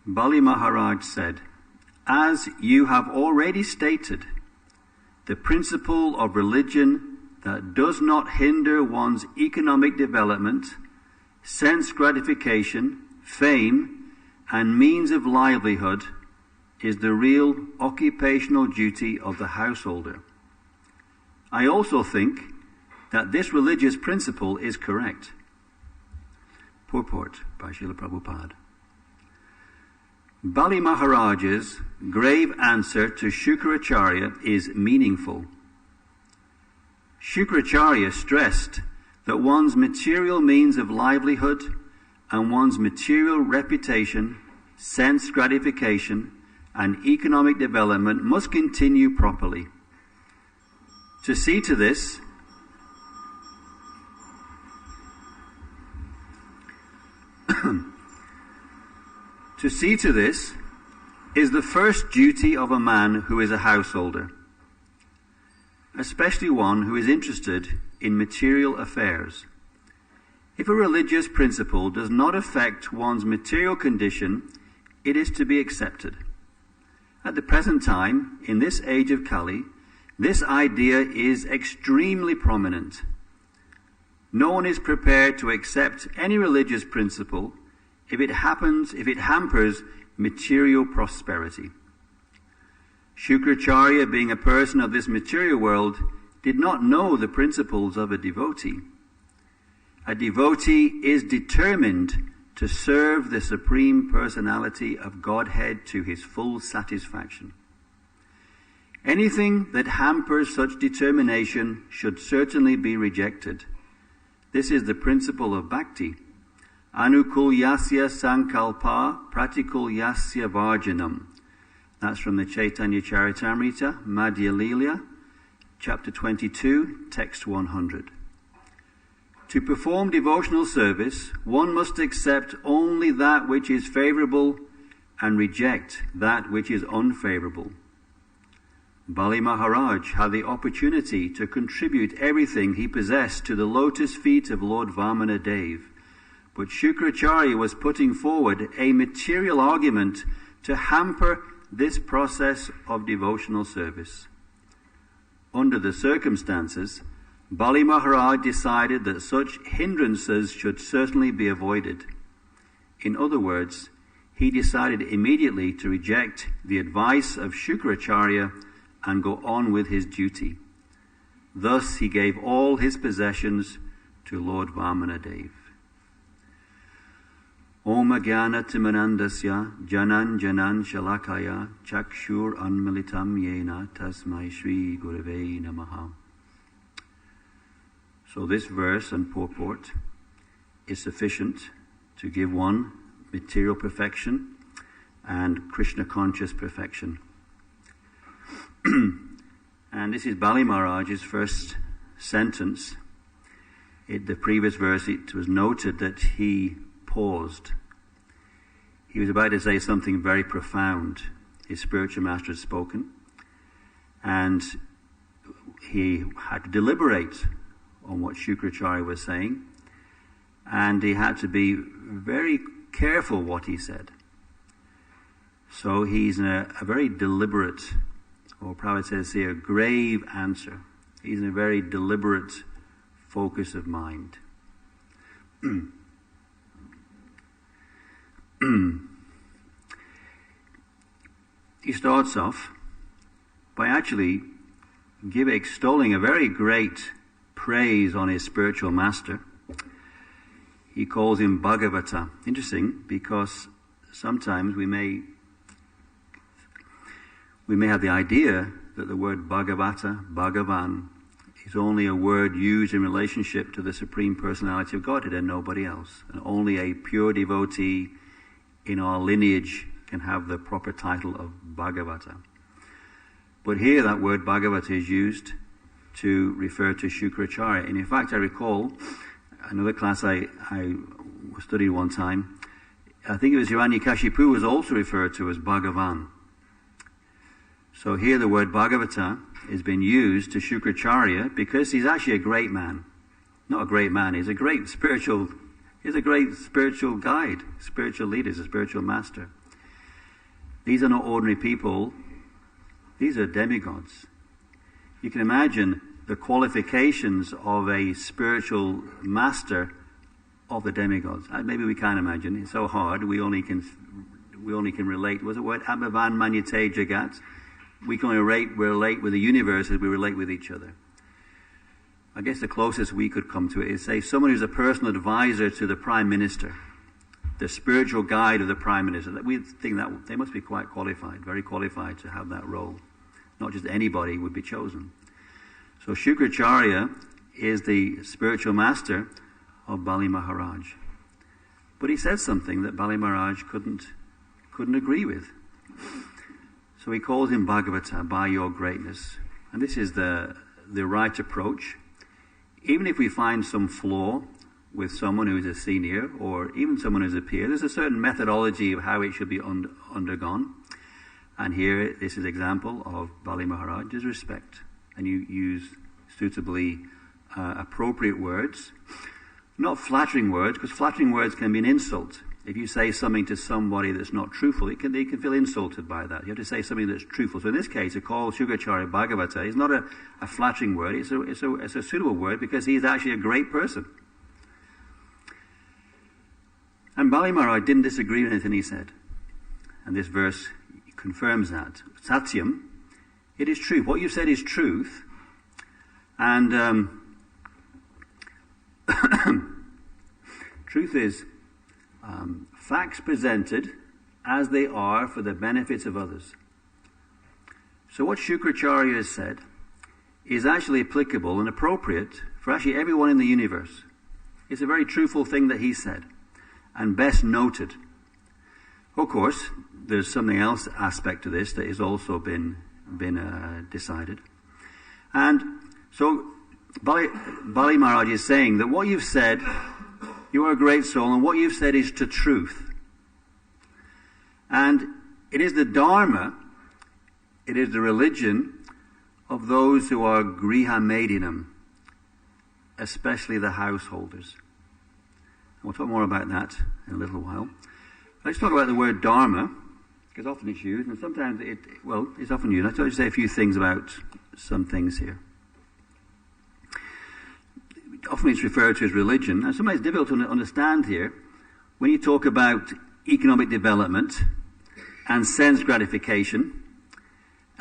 Bali Maharaj said, "As you have already stated, the principle of religion that does not hinder one's economic development, sense gratification, fame, and means of livelihood is the real occupational duty of the householder. I also think that this religious principle is correct." Purport by Srila Prabhupada. Bali Maharaj's grave answer to Shukracharya is meaningful. Shukracharya stressed that one's material means of livelihood and one's material reputation, sense gratification, and economic development must continue properly. To see to this, is the first duty of a man who is a householder, especially one who is interested in material affairs. If a religious principle does not affect one's material condition, it is to be accepted. At the present time, in this age of Kali, this idea is extremely prominent. No one is prepared to accept any religious principle if it hampers material prosperity. Shukracharya, being a person of this material world, did not know the principles of a devotee. A devotee is determined to serve the Supreme Personality of Godhead to his full satisfaction. Anything that hampers such determination should certainly be rejected. This is the principle of bhakti. Anukulyasya sankalpa pratikulyasya varjanam. That's from the Chaitanya Charitamrita, Madhya Lila, chapter 22, text 100. To perform devotional service, one must accept only that which is favorable and reject that which is unfavorable. Bali Maharaj had the opportunity to contribute everything he possessed to the lotus feet of Lord Vamana Dev, but Shukracharya was putting forward a material argument to hamper this process of devotional service. Under the circumstances, Bali Maharaj decided that such hindrances should certainly be avoided. In other words, he decided immediately to reject the advice of Shukracharya and go on with his duty. Thus he gave all his possessions to Lord Vamana Dev. Om Jnana Timanandasya Janan Janan Shalakaya Chakshur Anmilitam Yena Tasmai Shri Gurave Namaha. So this verse and purport is sufficient to give one material perfection and Krishna conscious perfection. And this is Bali Maharaj's first sentence. The previous verse, it was noted that he paused. He was about to say something very profound. His spiritual master had spoken, and he had to deliberate on what Shukracharya was saying, and he had to be very careful what he said. So he's in a very deliberate, or Prabhupada says here, grave answer. He's in a very deliberate focus of mind. He starts off by actually extolling a very great praise on his spiritual master. He calls him Bhagavata. Interesting, because sometimes we may have the idea that the word Bhagavata, Bhagavan, is only a word used in relationship to the Supreme Personality of Godhead and nobody else. And only a pure devotee in our lineage can have the proper title of Bhagavata. But here that word Bhagavata is used to refer to Shukracharya. And in fact, I recall another class I studied one time, I think it was Hiranyakashipu was also referred to as Bhagavan. So here the word Bhagavata is being used to Shukracharya because he's actually a great man. Not a great man, he's a great spiritual guide, spiritual leader, he's a spiritual master. These are not ordinary people. These are demigods. You can imagine the qualifications of a spiritual master of the demigods. Maybe we can't imagine. It's so hard. We only can relate. Was the word Atmavan Manyate Jagat? We can relate with the universe as we relate with each other. I guess the closest we could come to it is, say, someone who's a personal advisor to the Prime Minister, the spiritual guide of the Prime Minister. We think that they must be quite qualified, very qualified to have that role. Not just anybody would be chosen. So Shukracharya is the spiritual master of Bali Maharaj. But he said something that Bali Maharaj couldn't agree with. So he calls him Bhagavata, by your greatness. And this is the right approach. Even if we find some flaw with someone who is a senior or even someone who's a peer, there's a certain methodology of how it should be undergone. And here, this is an example of Bali Maharaj's respect. And you use suitably appropriate words, not flattering words, because flattering words can be an insult. If you say something to somebody that's not truthful, they can feel insulted by that. You have to say something that's truthful. So in this case, to call Shukracharya Bhagavata is not a flattering word. It's a suitable word because he's actually a great person. And Bali Maharaj didn't disagree with anything he said. And this verse confirms that. Satyam, it is truth. What you said is truth. And truth is facts presented as they are for the benefits of others. So what Shukracharya has said is actually applicable and appropriate for actually everyone in the universe. It's a very truthful thing that he said, and best noted. Of course, there's something else aspect to this that has also been decided. And so Bali Maharaj is saying that what you've said, you are a great soul, and what you've said is to truth. And it is the Dharma, it is the religion of those who are Griha Medinam, especially the householders. And we'll talk more about that in a little while. Let's talk about the word Dharma, because often it's used, and sometimes it's often used. I'll just say a few things about some things here. Often it's referred to as religion, and sometimes it's difficult to understand here. When you talk about economic development and sense gratification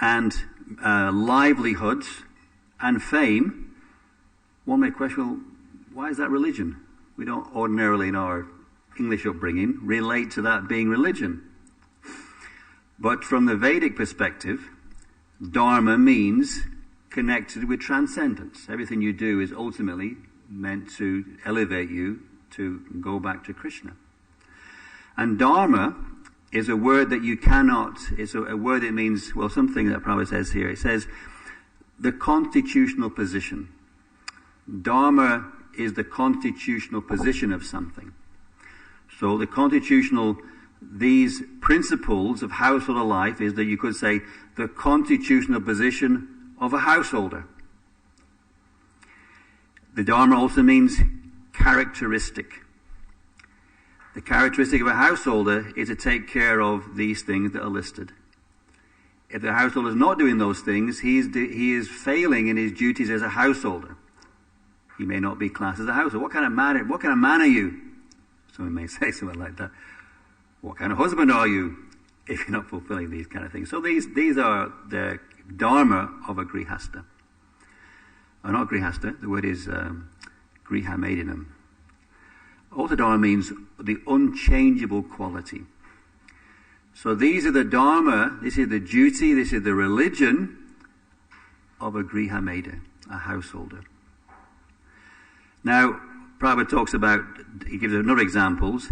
and livelihoods and fame, one may question, well, why is that religion? We don't ordinarily in our English upbringing relate to that being religion. But from the Vedic perspective, Dharma means connected with transcendence. Everything you do is ultimately meant to elevate you to go back to Krishna. And Dharma is a word that you cannot, it's a word that means, well, something that Prabhupada says here. It says the constitutional position. Dharma is the constitutional position of something. So these principles of householder life is that you could say the constitutional position of a householder. The Dharma also means characteristic. The characteristic of a householder is to take care of these things that are listed. If the householder is not doing those things, he is failing in his duties as a householder. He may not be classed as a householder. What kind of man are you? Someone may say something like that. What kind of husband are you if you're not fulfilling these kind of things? So these are the Dharma of a Grihasta. Not Grihasta, the word is Griha Medinam. Also Dharma means the unchangeable quality. So these are the Dharma, this is the duty, this is the religion of a Griha Meda, a householder. Now, Prabhupada talks about, he gives another examples.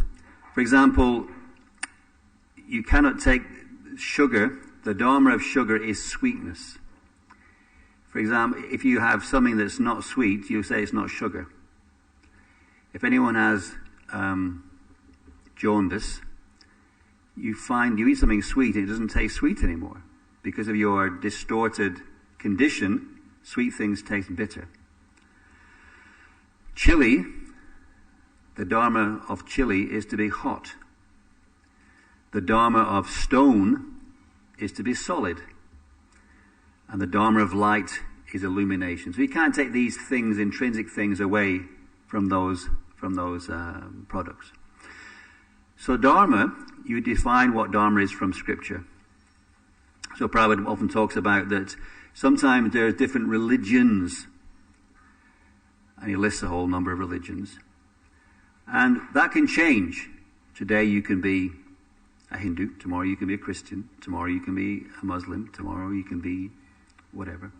For example, you cannot take sugar, the Dharma of sugar is sweetness. For example, if you have something that's not sweet, you say it's not sugar. If anyone has jaundice, you eat something sweet and it doesn't taste sweet anymore. Because of your distorted condition, sweet things taste bitter. Chili, the Dharma of chili is to be hot. The Dharma of stone is to be solid. And the Dharma of light is illumination. So you can't take these things, intrinsic things, away from those products. So Dharma, you define what Dharma is from Scripture. So Prabhupada often talks about that sometimes there are different religions, and he lists a whole number of religions. And that can change. Today you can be a Hindu, tomorrow you can be a Christian, tomorrow you can be a Muslim, tomorrow you can be whatever.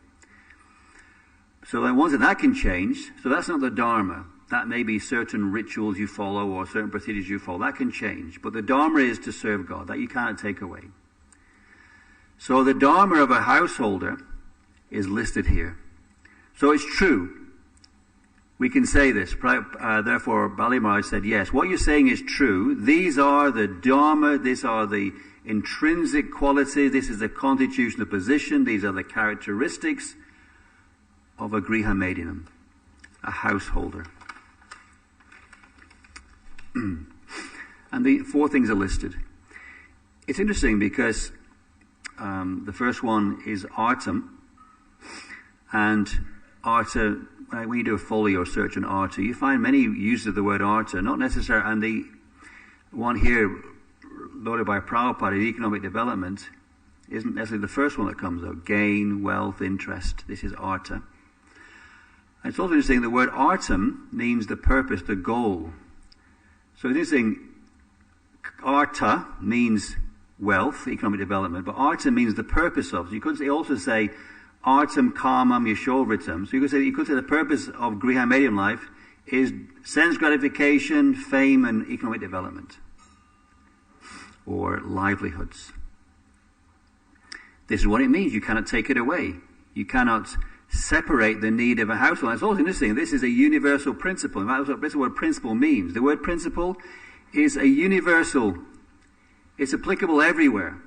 So once that can change, so that's not the Dharma. That may be certain rituals you follow or certain procedures you follow. That can change. But the Dharma is to serve God. That you cannot take away. So the Dharma of a householder is listed here. So it's true. We can say this. Therefore, Bali Maharaj said, yes, what you're saying is true. These are the Dharma. These are the intrinsic qualities. This is the constitutional position. These are the characteristics of a Griha Medianam, a householder. And the 4 things are listed. It's interesting because the first one is artam. And arta, when you do a folio search on arta, you find many uses of the word arta, not necessarily, and the one here loaded by Prabhupada, economic development, isn't necessarily the first one that comes up. Gain, wealth, interest. This is arta. And it's also interesting, the word artam means the purpose, the goal. So it's interesting, arta means wealth, economic development, but arta means the purpose of. So you could also say artam karmam yashovritam. So you could say the purpose of Griha Medium life is sense gratification, fame, and economic development, or livelihoods. This is what it means. You cannot take it away. You cannot separate the need of a household. It's also interesting, this is a universal principle. That's what the word principle means. The word principle is a universal. It's applicable everywhere.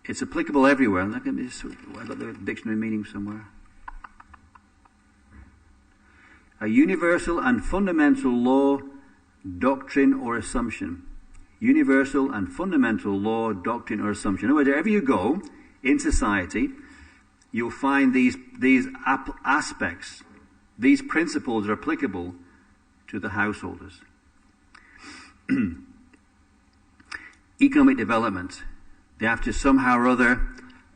It's applicable everywhere. I've got the dictionary meaning somewhere. A universal and fundamental law, doctrine, or assumption. Universal and fundamental law, doctrine, or assumption. In other words, wherever you go in society, you'll find these aspects, these principles are applicable to the householders. Economic development. They have to somehow or other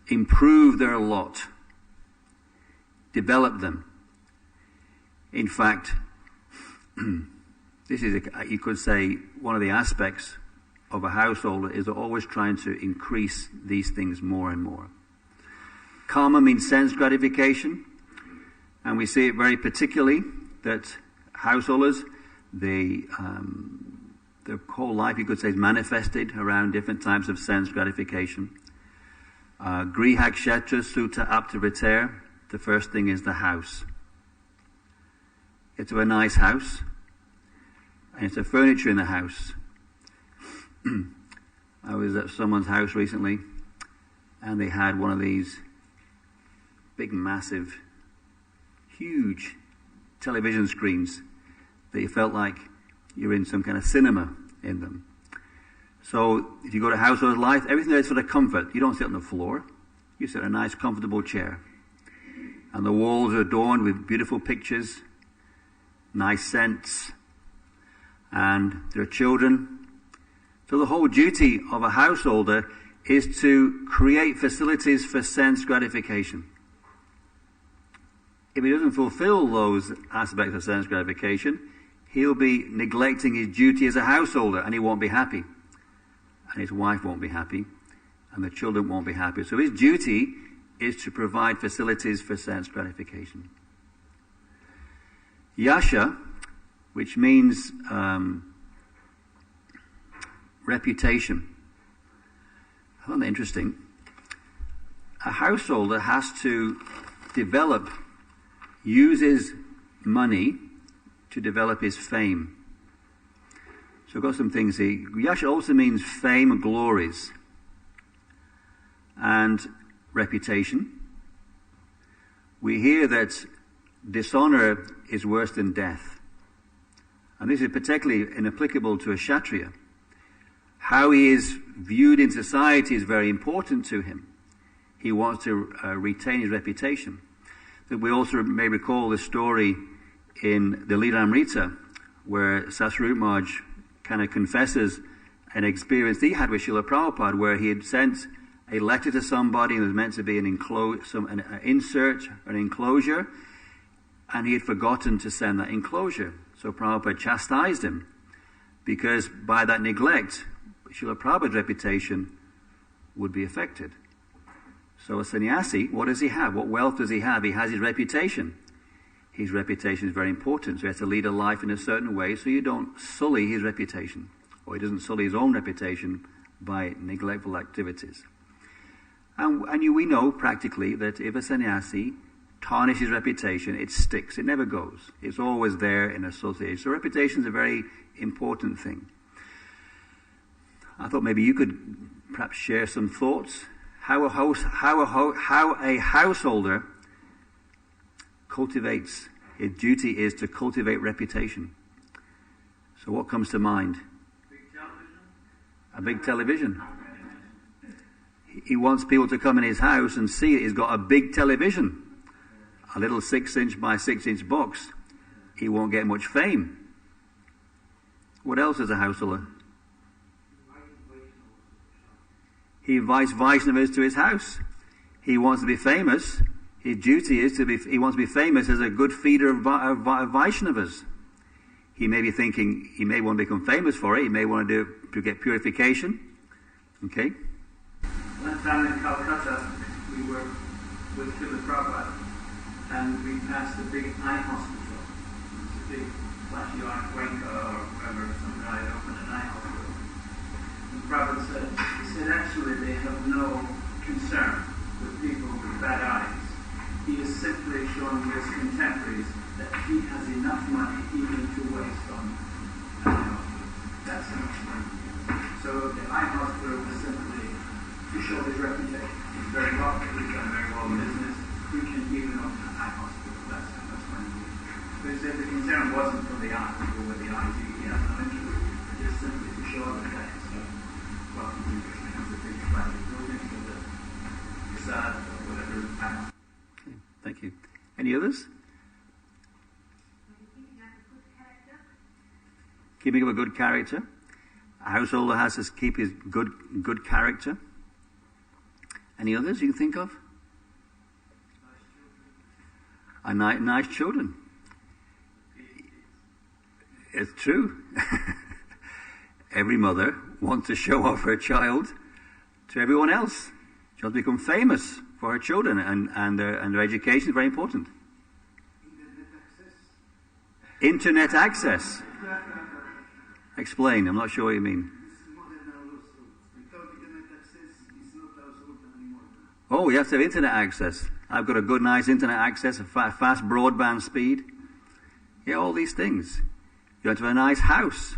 improve their lot, develop them. In fact, this is, you could say, one of the aspects of a householder is they're always trying to increase these things more and more. Karma means sense gratification, and we see it very particularly that householders, their whole life, you could say, is manifested around different types of sense gratification. Griha Kshetra Sutta Apta Riter, the first thing is the house. It's a nice house, and it's the furniture in the house. I was at someone's house recently, and they had one of these big, massive, huge television screens that you felt like you're in some kind of cinema in them. So if you go to Household Life, everything there is for the comfort. You don't sit on the floor. You sit in a nice, comfortable chair. And the walls are adorned with beautiful pictures, nice scents, and there are children. So the whole duty of a householder is to create facilities for sense gratification. If he doesn't fulfill those aspects of sense gratification, he'll be neglecting his duty as a householder, and he won't be happy. And his wife won't be happy, and the children won't be happy. So his duty is to provide facilities for sense gratification. Yasha, which means reputation. I found that interesting. A householder has to use his money to develop his fame. So I've got some things here. Yasha also means fame and glories and reputation. We hear that dishonor is worse than death. And this is particularly inapplicable to a Kshatriya. How he is viewed in society is very important to him. He wants to retain his reputation. We also may recall the story in the Lilamrita, where Sasrutmaj kind of confesses an experience he had with Srila Prabhupada, where he had sent a letter to somebody, and it was meant to be an insert, an enclosure, and he had forgotten to send that enclosure. So Prabhupada chastised him, because by that neglect, Srila Prabhupada's reputation would be affected. So a sannyasi, what does he have? What wealth does he have? He has his reputation. His reputation is very important, so he has to lead a life in a certain way so you don't sully his reputation, or he doesn't sully his own reputation by neglectful activities. And we know practically that if a sannyasi tarnishes reputation, it sticks. It never goes. It's always there in association. So reputation is a very important thing. I thought maybe you could perhaps share some thoughts. How a householder cultivates, his duty is to cultivate reputation. So what comes to mind? Big television? A big television. He wants people to come in his house and see it. He's got a big television, a little 6-inch by 6-inch box. He won't get much fame. What else is a householder? He invites Vaishnavas to his house. He wants to be famous. His duty is he wants to be famous as a good feeder of Vaishnavas. He may be thinking, he may want to become famous for it. He may want to do it to get purification. Okay? One time in Calcutta, we were with Srila Prabhupada, and we passed a big eye hospital. It's a big flashy art Cuenca or wherever, some guy opened an eye hospital. And Prabhupada said, actually they have no concern with people with bad eyes. He is simply showing his contemporaries that he has enough money even to waste on eye hospital. That's how much money he has. So the eye hospital was simply to show his reputation. He's very wealthy, he's done very well in business. We can even open an eye hospital. That's how much money he has. But he said the concern wasn't for the eye people with the eyes. He has no interest. Just simply to show other guys. Well, he becomes a big flashy building with a facade or whatever. Okay, thank you. Any others? Keeping up a good character. A householder has to keep his good character. Any others you can think of? Nice children. It's true. Every mother wants to show off her child to everyone else. She wants to become famous for her children, and their education is very important. Internet access. Explain. I'm not sure what you mean. Oh, you have to have internet access. I've got a good, nice internet access, a fast broadband speed. Yeah, all these things. You have to have a nice house,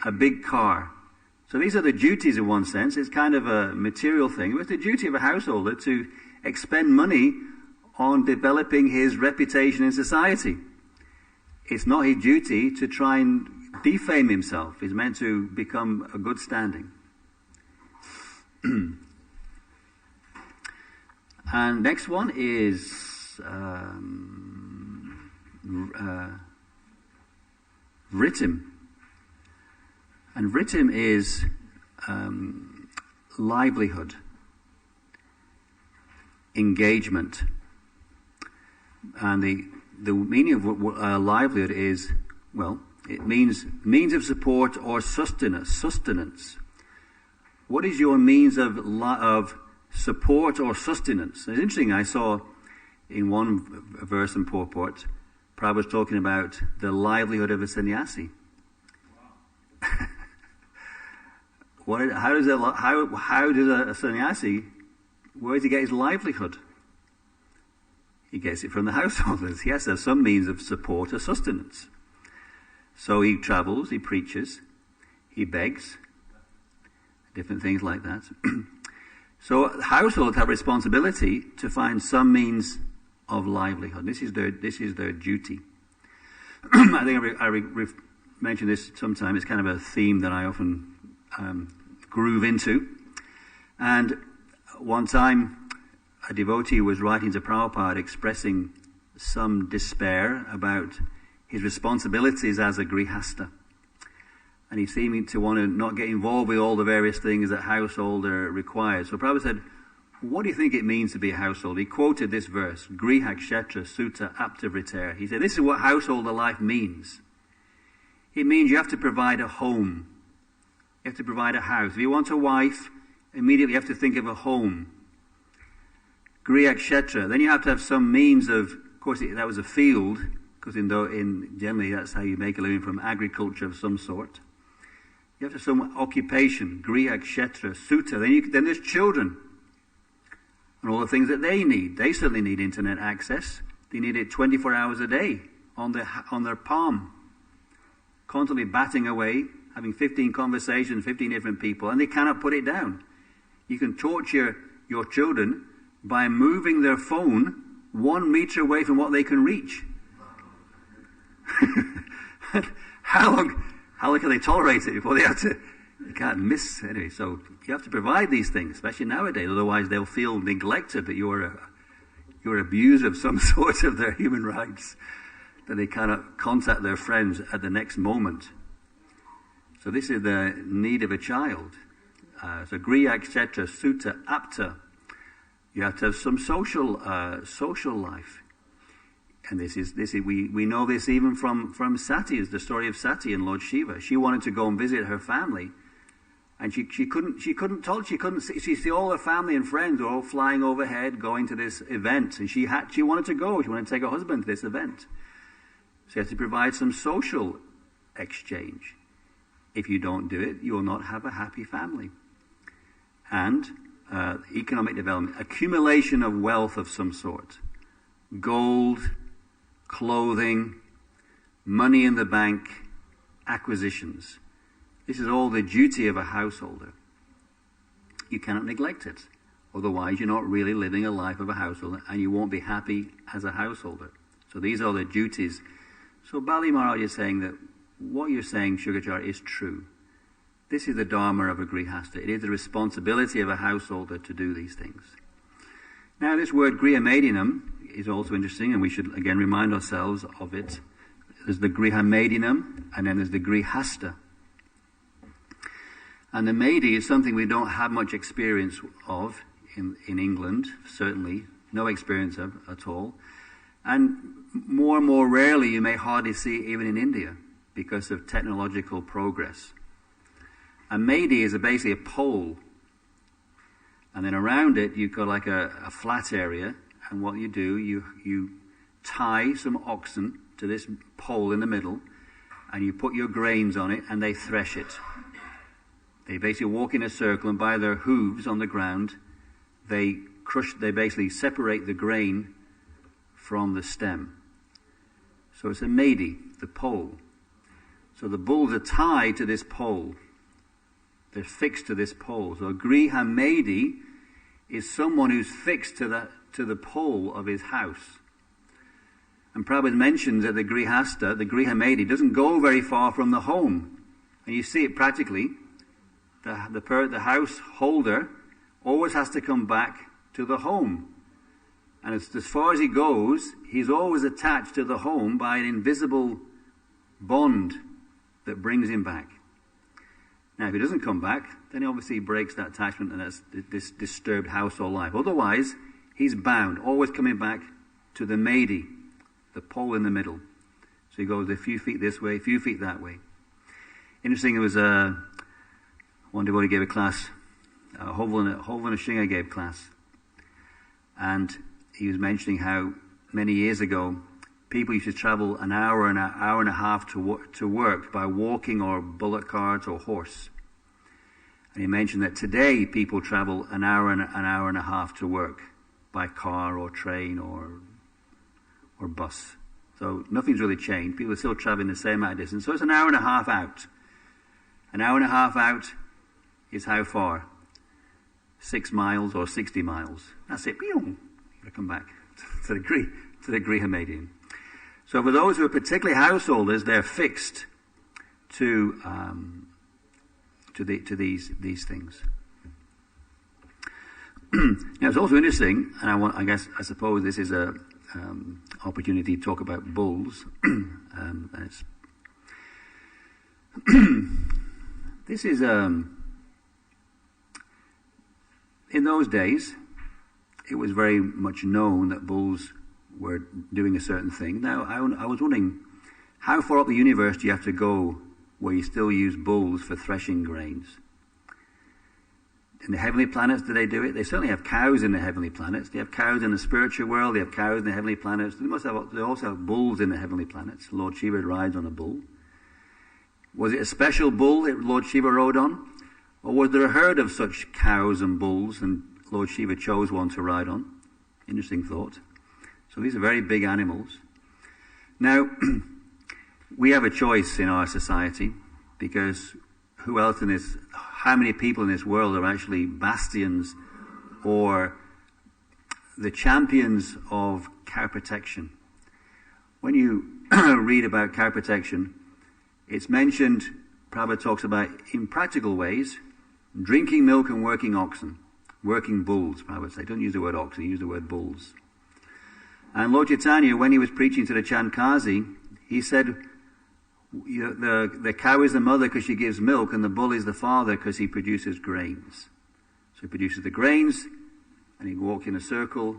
a big car. So these are the duties in one sense. It's kind of a material thing. It's the duty of a householder to expend money on developing his reputation in society. It's not his duty to try and defame himself. He's meant to become a good standing. And next one is Ritim. And Ritim is livelihood, engagement. And the meaning of livelihood is, well, it means means of support or sustenance. What is your means of support or sustenance? It's interesting, I saw in one verse in purport, Prabhupada was talking about the livelihood of a sannyasi. Wow. How does a sannyasi, where does he get his livelihood? He gets it from the householders. He has to have some means of support or sustenance. So he travels, he preaches, he begs, different things like that. So households have responsibility to find some means of livelihood. This is their duty. I think I mentioned this sometime. It's kind of a theme that I often groove into. And one time, a devotee was writing to Prabhupada expressing some despair about his responsibilities as a grihasta. And he seemed to want to not get involved with all the various things that householder requires. So Prabhupada said, what do you think it means to be a householder? He quoted this verse, Griha Kshetra Sutta Apta Vriter. He said, this is what householder life means. It means you have to provide a home. You have to provide a house. If you want a wife, immediately you have to think of a home. Griha Kshetra. Then you have to have some means of course, that was a field, because generally that's how you make a living, from agriculture of some sort. You have to have some occupation, Griha Kshetra Sutta. Then there's children. And all the things that they need. They certainly need internet access. They need it 24 hours a day on their palm. Constantly batting away, having 15 conversations, 15 different people, and they cannot put it down. You can torture your children by moving their phone 1 meter away from what they can reach. How long can they tolerate it before they can't miss anyway? So you have to provide these things, especially nowadays. Otherwise, they'll feel neglected, that you're an abuser of some sort of their human rights, that they cannot contact their friends at the next moment. So this is the need of a child. So Griha Kshetra Sutta Apta. You have to have some social life. And we know this even from Sati, is the story of Sati and Lord Shiva. She wanted to go and visit her family, and she couldn't see. She see all her family and friends were all flying overhead, going to this event, and she wanted to go. She wanted to take her husband to this event. She had to provide some social exchange. If you don't do it, you will not have a happy family. And economic development, accumulation of wealth of some sort, gold, clothing, money in the bank, acquisitions. This is all the duty of a householder. You cannot neglect it. Otherwise, you're not really living a life of a householder, and you won't be happy as a householder. So these are the duties. So Bali Maharaj is saying that what you're saying, Shugacharya, is true. This is the dharma of a grihasta. It is the responsibility of a householder to do these things. Now, this word grihamedinam is also interesting, and we should again remind ourselves of it. There's the grihamedinam, and then there's the grihasta. And the Medi is something we don't have much experience of in England, certainly. No experience of at all. And more and more rarely, you may hardly see it even in India, because of technological progress. A Medi is basically a pole. And then around it, you've got like a flat area. And what you do, you tie some oxen to this pole in the middle, and you put your grains on it, and they thresh it. They basically walk in a circle, and by their hooves on the ground, they basically separate the grain from the stem. So it's a Medi, the pole. So the bulls are tied to this pole. They're fixed to this pole. So a Griha Medi is someone who's fixed to the pole of his house. And Prabhupada mentions that the Grihasta, the Griha Medi, doesn't go very far from the home. And you see it practically. The householder always has to come back to the home. And as far as he goes, he's always attached to the home by an invisible bond that brings him back. Now, if he doesn't come back, then he obviously breaks that attachment, and that's this disturbed household life. Otherwise, he's bound, always coming back to the Medi, the pole in the middle. So he goes a few feet this way, a few feet that way. Interesting, there was one devotee gave a class, Hovlana Shinga gave class, and he was mentioning how many years ago people used to travel an hour and a half to work by walking or bullock carts or horse. And he mentioned that today people travel an hour and a half to work by car or train or bus. So nothing's really changed. People are still traveling the same amount of distance. So it's an hour and a half out. An hour and a half out is how far? 6 miles or 60 miles. That's it. You gotta come back to the Griha Median. So for those who are particularly householders, they're fixed to to these things. Now it's also interesting, and I suppose this is a opportunity to talk about bulls. This is in those days, it was very much known that bulls were doing a certain thing. Now, I was wondering, how far up the universe do you have to go where you still use bulls for threshing grains? In the heavenly planets, do they do it? They certainly have cows in the heavenly planets. They have cows in the spiritual world. They have cows in the heavenly planets. They also have bulls in the heavenly planets. Lord Shiva rides on a bull. Was it a special bull that Lord Shiva rode on? Or was there a herd of such cows and bulls and Lord Shiva chose one to ride on? Interesting thought. So these are very big animals. Now, we have a choice in our society, because how many people in this world are actually bastions or the champions of cow protection? When you read about cow protection, it's mentioned, Prabhupada talks about, in practical ways, drinking milk and working oxen, working bulls, Prabhupada say. Don't use the word oxen, use the word bulls. And Lord Chaitanya, when he was preaching to the Chandkazi, he said, the cow is the mother because she gives milk, and the bull is the father because he produces grains. So he produces the grains, and he walks in a circle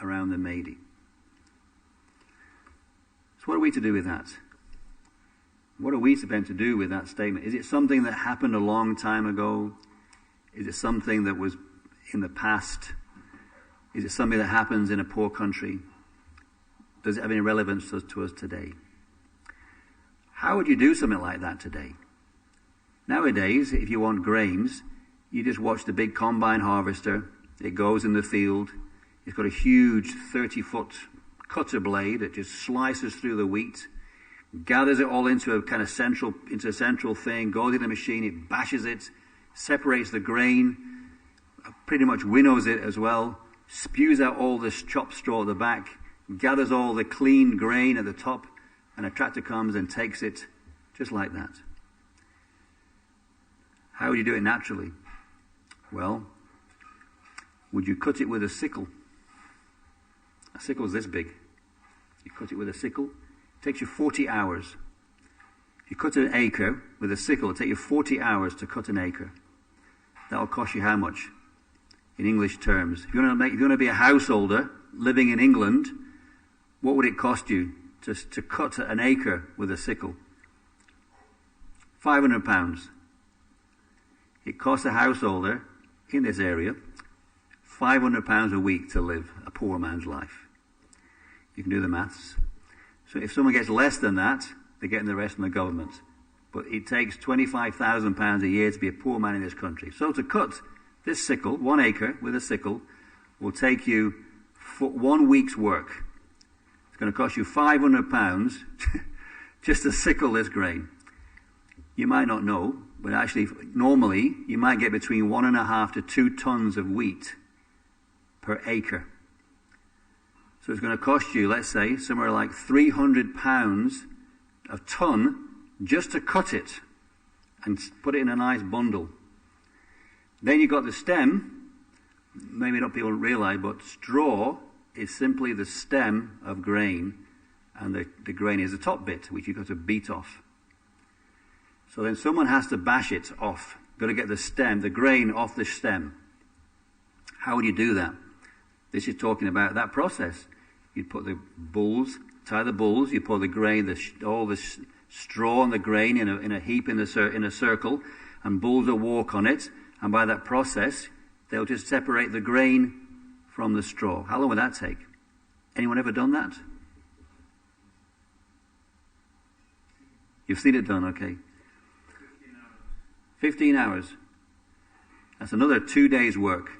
around the Maidi. So what are we to do with that? What are we supposed to do with that statement? Is it something that happened a long time ago? Is it something that was in the past? Is it something that happens in a poor country? Does it have any relevance to us today? How would you do something like that today? Nowadays, if you want grains, you just watch the big combine harvester. It goes in the field. It's got a huge 30-foot cutter blade that just slices through the wheat, gathers it all into a kind of central thing, goes in the machine, it bashes it, separates the grain, pretty much winnows it as well, spews out all this chopped straw at the back, gathers all the clean grain at the top, and a tractor comes and takes it just like that. How would you do it naturally? Well, would you cut it with a sickle? A sickle's this big. You cut it with a sickle. It takes you 40 hours. If you cut an acre with a sickle, it'll take you 40 hours to cut an acre. That'll cost you how much? In English terms. If you want to be a householder living in England, what would it cost you to cut an acre with a sickle? £500. It costs a householder in this area £500 a week to live a poor man's life. You can do the maths. So if someone gets less than that, they're getting the rest from the government. But it takes £25,000 a year to be a poor man in this country. So to cut this sickle, 1 acre with a sickle, will take you 1 week's work. It's going to cost you £500 just to sickle this grain. You might not know, but actually, normally, you might get between 1.5 to 2 tons of wheat per acre. So it's going to cost you, let's say, somewhere like £300 a ton just to cut it and put it in a nice bundle. Then you've got the stem. Maybe not people realize, but straw is simply the stem of grain, and the grain is the top bit, which you've got to beat off. So then someone has to bash it off. Got to get the grain off the stem. How would you do that? This is talking about that process. You'd put tie the bulls, you put the grain, all the straw and the grain in a heap in a circle, and bulls will walk on it, and by that process, they'll just separate the grain from the straw. How long would that take? Anyone ever done that? You've seen it done, okay. 15 hours. That's another 2 days' work.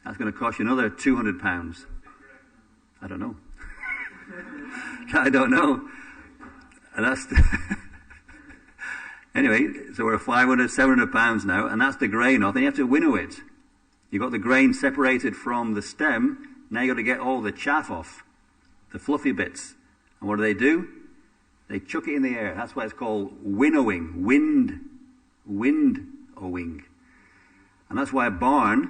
That's going to cost you another £200. I don't know. I don't know. And that's anyway. So we're £500-700 now, and that's the grain off. Then you have to winnow it. You've got the grain separated from the stem. Now you've got to get all the chaff off, the fluffy bits. And what do? They chuck it in the air. That's why it's called winnowing. Wind owing. And that's why a barn,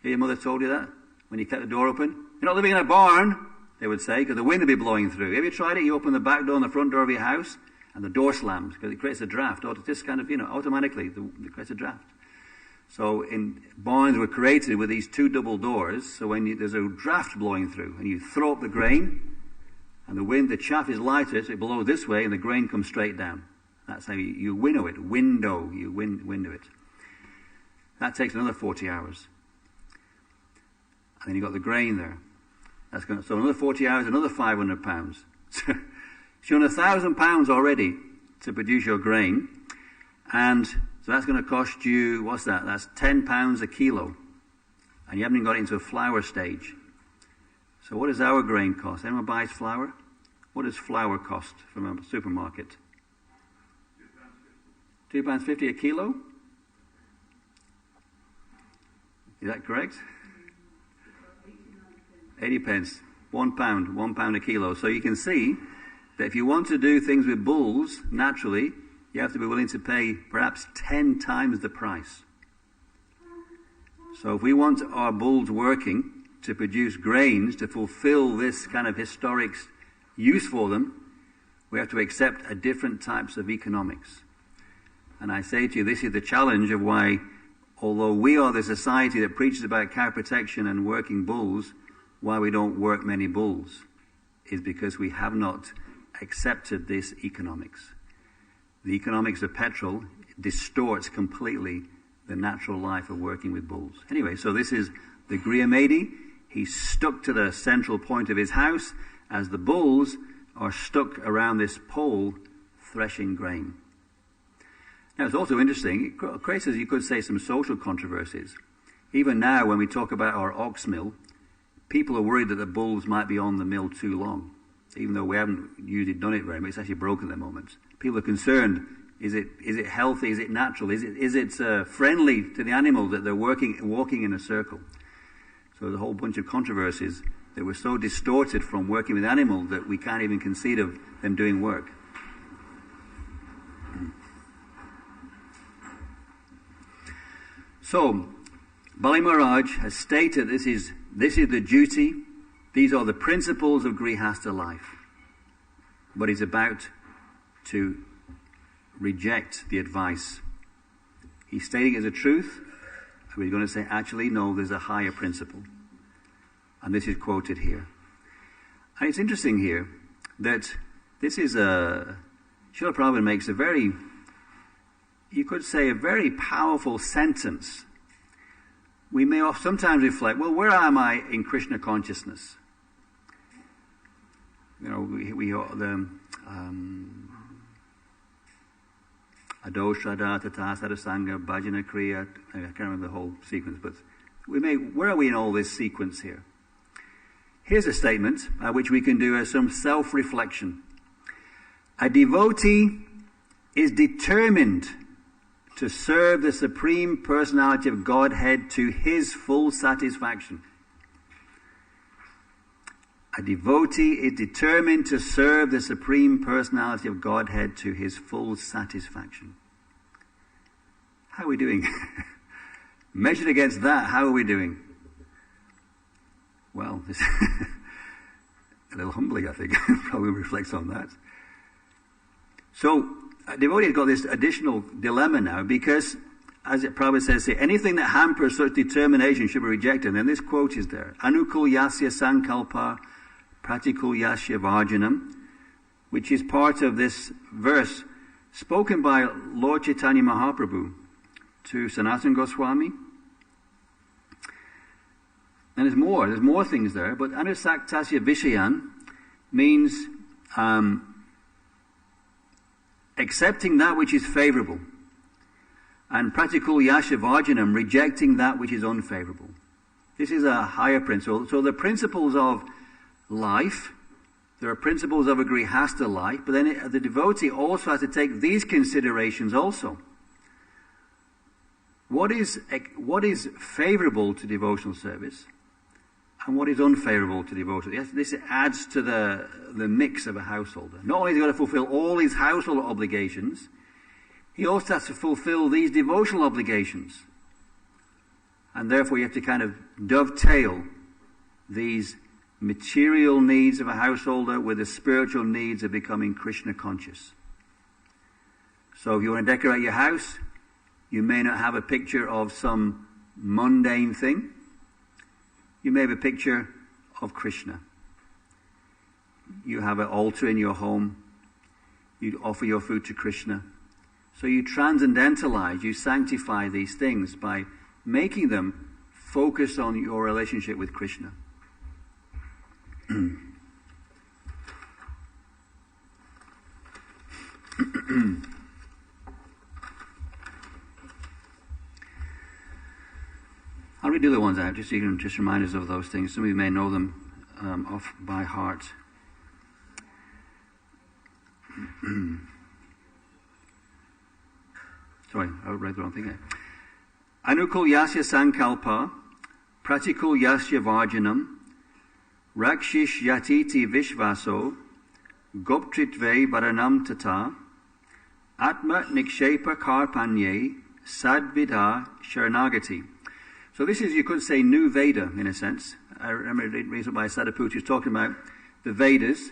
your mother told you that when you kept the door open? You're not living in a barn, they would say, because the wind would be blowing through. Have you tried it? You open the back door and the front door of your house, and the door slams, because it creates a draft. Just kind of, automatically, it creates a draft. So barns were created with these two double doors, so when there's a draft blowing through, and you throw up the grain, and the chaff is lighter, so it blows this way, and the grain comes straight down. That's how you winnow it. Window it. That takes another 40 hours. And then you've got the grain there. So another 40 hours, another £500. So you're on £1,000 already to produce your grain. And so that's going to cost you, what's that? That's £10 a kilo. And you haven't even got into a flour stage. So what does our grain cost? Anyone buys flour? What does flour cost from a supermarket? £2.50 a kilo? Is that correct? 80 pence. £1 a kilo. So you can see that if you want to do things with bulls, naturally, you have to be willing to pay perhaps 10 times the price. So if we want our bulls working to produce grains to fulfill this kind of historic use for them, we have to accept a different types of economics. And I say to you, this is the challenge of why, although we are the society that preaches about cow protection and working bulls, why we don't work many bulls is because we have not accepted this economics. The economics of petrol distorts completely the natural life of working with bulls. Anyway, so this is the Griamedi. He's stuck to the central point of his house as the bulls are stuck around this pole threshing grain. Now, it's also interesting. It creates, you could say, some social controversies. Even now, when we talk about our ox mill, people are worried that the bulls might be on the mill too long, even though we haven't usually done it very much. It's actually broken at the moment. People are concerned. Is it healthy? Is it natural? Is it friendly to the animals that they're walking in a circle? So there's a whole bunch of controversies that were so distorted from working with animals that we can't even conceive of them doing work. So, Bali Maharaj has stated this is the duty, these are the principles of Grihastha life. But he's about to reject the advice. He's stating it as a truth, and he's going to say, actually, no, there's a higher principle. And this is quoted here. And it's interesting here that this is Srila Prabhupada makes a very, you could say, a very powerful sentence. We may sometimes reflect, well, where am I in Krishna consciousness? We Adoshada, Tata, Sadasanga, Bhajana Kriya, I can't remember the whole sequence, but where are we in all this sequence here? Here's a statement which we can do as some self-reflection. A devotee is determined to serve the Supreme Personality of Godhead to his full satisfaction. A devotee is determined to serve the Supreme Personality of Godhead to his full satisfaction. How are we doing? Measured against that, how are we doing? Well, this a little humbling, I think. Probably reflects on that. So, a devotee has got this additional dilemma now because, as it probably says here, anything that hampers such determination should be rejected. And then this quote is there. Anukul yasya sankalpa pratikul yasya varjanam, which is part of this verse spoken by Lord Chaitanya Mahaprabhu to Sanatana Goswami. And there's more things there, but anusaktasya vishayan means accepting that which is favorable, and pratikul yasya varjanam, rejecting that which is unfavorable. This is a higher principle. So the principles of life, there are principles of a grihastha life, but then the devotee also has to take these considerations also. What is favorable to devotional service, and what is unfavorable to devotional? This adds to the mix of a householder. Not only has he got to fulfill all his household obligations, he also has to fulfill these devotional obligations. And therefore you have to kind of dovetail these material needs of a householder with the spiritual needs of becoming Krishna conscious. So if you want to decorate your house, you may not have a picture of some mundane thing. You may have a picture of Krishna. You have an altar in your home. You offer your food to Krishna. So you transcendentalize, you sanctify these things by making them focus on your relationship with Krishna. I'll read the other ones out just so you can just remind us of those things. Some of you may know them off by heart. Sorry, I read the wrong thing there. Anukul yasya sankalpa, pratikul yasya varjanam, rakshish yatiti vishvaso, goptritve varanam tata, atma nikshepa karpanye, sadvida sharanagati. So this is, you could say, new Veda, in a sense. I remember reading by Sadaputi was talking about the Vedas.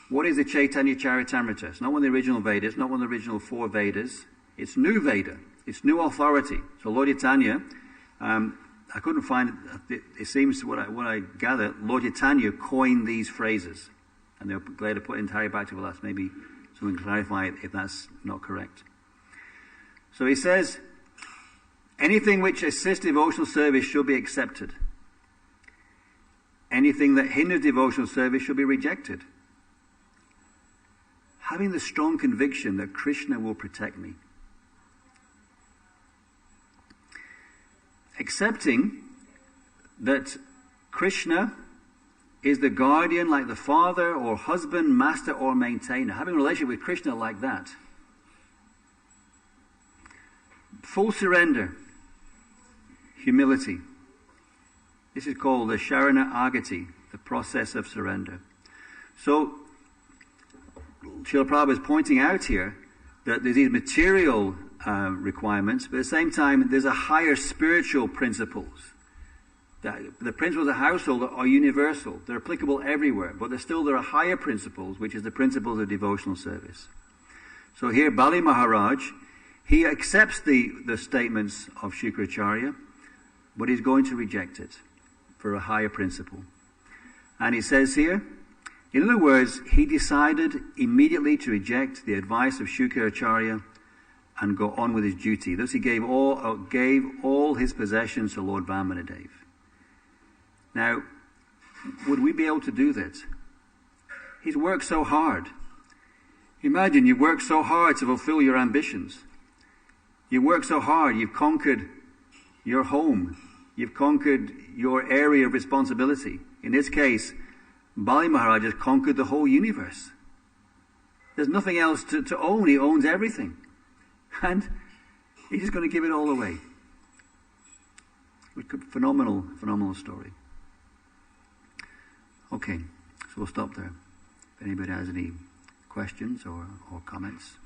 What is the Chaitanya Charitamrita? It's not one of the original Vedas, not one of the original 4 Vedas. It's new Veda. It's new authority. So Lord Chaitanya, I couldn't find it. It seems, what I gather, Lord Chaitanya coined these phrases. And they're glad to put in Hari Bhakti Vilas. Maybe someone can clarify it if that's not correct. So he says, anything which assists devotional service should be accepted. Anything that hinders devotional service should be rejected. Having the strong conviction that Krishna will protect me. Accepting that Krishna is the guardian, like the father or husband, master or maintainer. Having a relationship with Krishna like that. Full surrender. Humility. This is called the Sharana Agati, the process of surrender. So, Srila Prabhupada is pointing out here that there's these material requirements, but at the same time there's a higher spiritual principles. The principles of household are universal. They're applicable everywhere, but there are higher principles, which is the principles of devotional service. So here Bali Maharaj, he accepts the statements of Shukracharya, but he's going to reject it for a higher principle. And he says here, in other words, he decided immediately to reject the advice of Shukracharya and go on with his duty. Thus he gave all his possessions to Lord Vamanadev. Now, would we be able to do that? He's worked so hard. Imagine you've worked so hard to fulfill your ambitions. You worked so hard, you've conquered your home. You've conquered your area of responsibility. In this case, Bali Maharaj has conquered the whole universe. There's nothing else to own. He owns everything. And he's just going to give it all away. Phenomenal, phenomenal story. Okay, so we'll stop there. If anybody has any questions or comments.